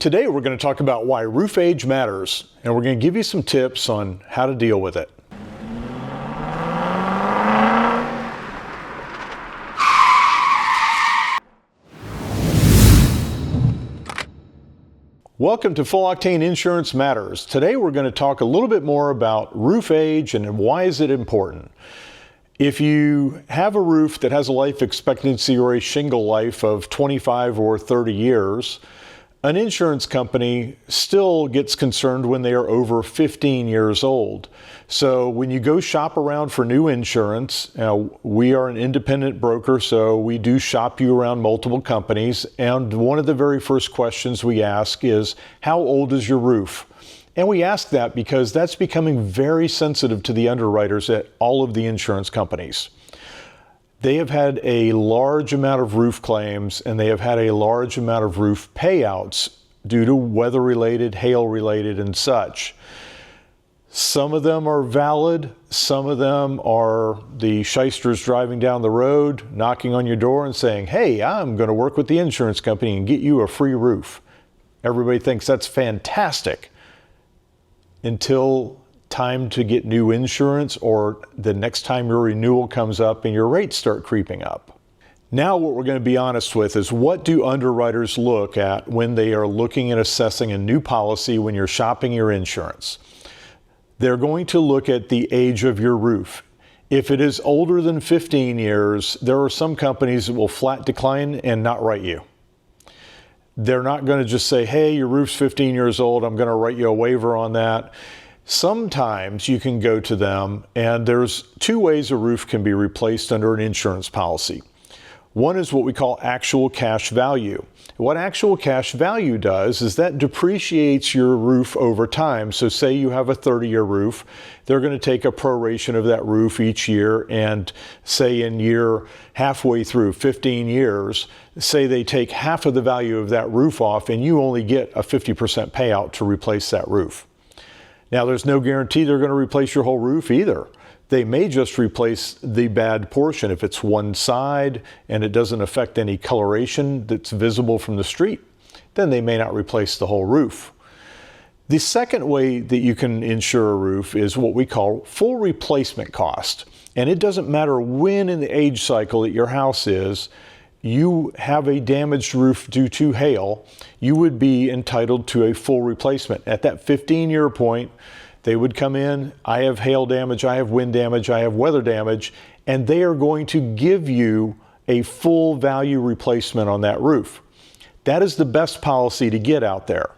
Today we're going to talk about why roof age matters, and we're going to give you some tips on how to deal with it. Welcome to Full Octane Insurance Matters. Today we're going to talk a little bit more about roof age and why is it important. If you have a roof that has a life expectancy or a shingle life of 25 or 30 years, an insurance company still gets concerned when they are over 15 years old. So when you go shop around for new insurance, we are an independent broker, so we do shop you around multiple companies. And one of the very first questions we ask is, how old is your roof? And we ask that because that's becoming very sensitive to the underwriters at all of the insurance companies. They have had a large amount of roof claims and they have had a large amount of roof payouts due to weather-related, hail-related, and such. Some of them are valid. Some of them are the shysters driving down the road, knocking on your door and saying, hey, I'm going to work with the insurance company and get you a free roof. Everybody thinks that's fantastic until time to get new insurance or the next time your renewal comes up and your rates start creeping up. Now what we're going to be honest with is, what do underwriters look at when they are looking at assessing a new policy when you're shopping your insurance? They're going to look at the age of your roof. If it is older than 15 years, there are some companies that will flat decline and not write you. They're not going to just say, hey, your roof's 15 years old, I'm going to write you a waiver on that. Sometimes you can go to them, and there's two ways a roof can be replaced under an insurance policy. One is what we call actual cash value. What actual cash value does is that depreciates your roof over time. So say you have a 30-year roof, they're going to take a proration of that roof each year, and say in year halfway through, 15 years, say they take half of the value of that roof off and you only get a 50% payout to replace that roof. Now, there's no guarantee they're going to replace your whole roof either. They may just replace the bad portion. If it's one side and it doesn't affect any coloration that's visible from the street, then they may not replace the whole roof. The second way that you can insure a roof is what we call full replacement cost. And it doesn't matter when in the age cycle that your house is, you have a damaged roof due to hail, you would be entitled to a full replacement. At that 15-year point, they would come in, I have hail damage, I have wind damage, I have weather damage, and they are going to give you a full value replacement on that roof. That is the best policy to get out there.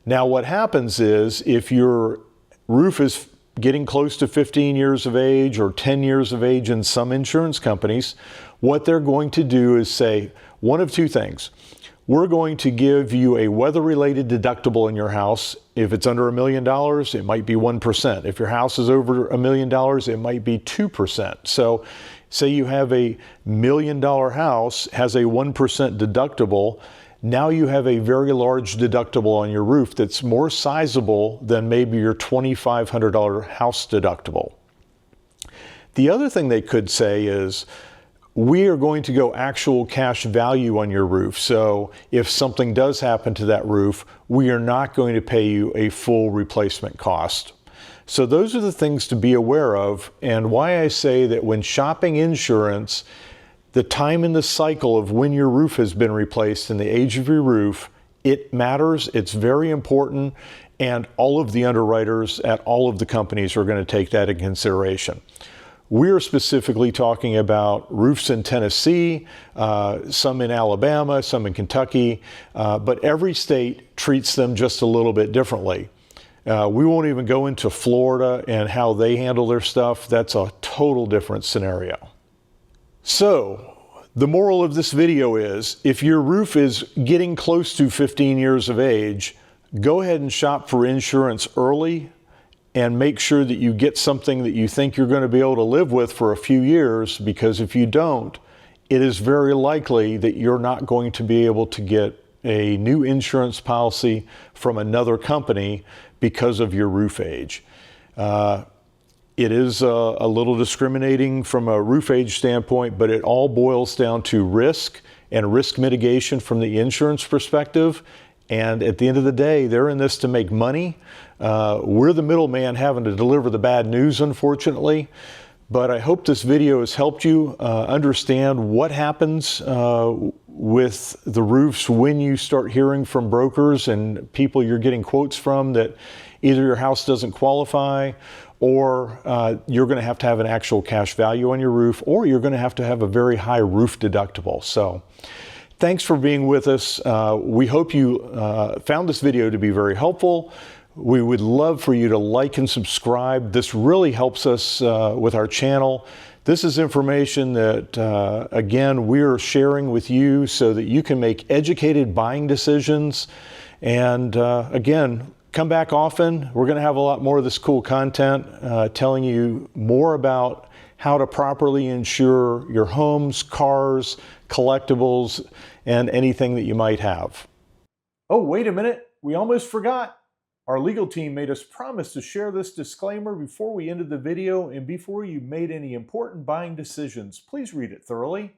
Now what happens is, if your roof is getting close to 15 years of age or 10 years of age in some insurance companies, what they're going to do is say one of two things. We're going to give you a weather-related deductible in your house. If it's under $1 million, it might be 1%. If your house is over $1 million, it might be 2%. So say you have a $1 million house, has a 1% deductible. Now you have a very large deductible on your roof that's more sizable than maybe your $2,500 house deductible. The other thing they could say is, we are going to go actual cash value on your roof. So if something does happen to that roof, we are not going to pay you a full replacement cost. So those are the things to be aware of, and why I say that when shopping insurance, the time in the cycle of when your roof has been replaced and the age of your roof, it matters, it's very important, and all of the underwriters at all of the companies are going to take that into consideration. We're specifically talking about roofs in Tennessee, some in Alabama, some in Kentucky, but every state treats them just a little bit differently. We won't even go into Florida and how they handle their stuff. That's a total different scenario. So, the moral of this video is, if your roof is getting close to 15 years of age, go ahead and shop for insurance early, and make sure that you get something that you think you're going to be able to live with for a few years, because if you don't, it is very likely that you're not going to be able to get a new insurance policy from another company because of your roof age. It is a little discriminating from a roof age standpoint, but it all boils down to risk and risk mitigation from the insurance perspective. And at the end of the day, they're in this to make money. We're the middleman having to deliver the bad news, unfortunately. But I hope this video has helped you understand what happens with the roofs when you start hearing from brokers and people you're getting quotes from that either your house doesn't qualify, or you're going to have an actual cash value on your roof, or you're going to have a very high roof deductible. So thanks for being with us. We hope you found this video to be very helpful. We would love for you to like and subscribe. This really helps us with our channel. This is information that, again, we're sharing with you so that you can make educated buying decisions. And again, come back often. We're going to have a lot more of this cool content telling you more about how to properly insure your homes, cars, collectibles, and anything that you might have. Oh, wait a minute. We almost forgot. Our legal team made us promise to share this disclaimer before we ended the video and before you made any important buying decisions. Please read it thoroughly.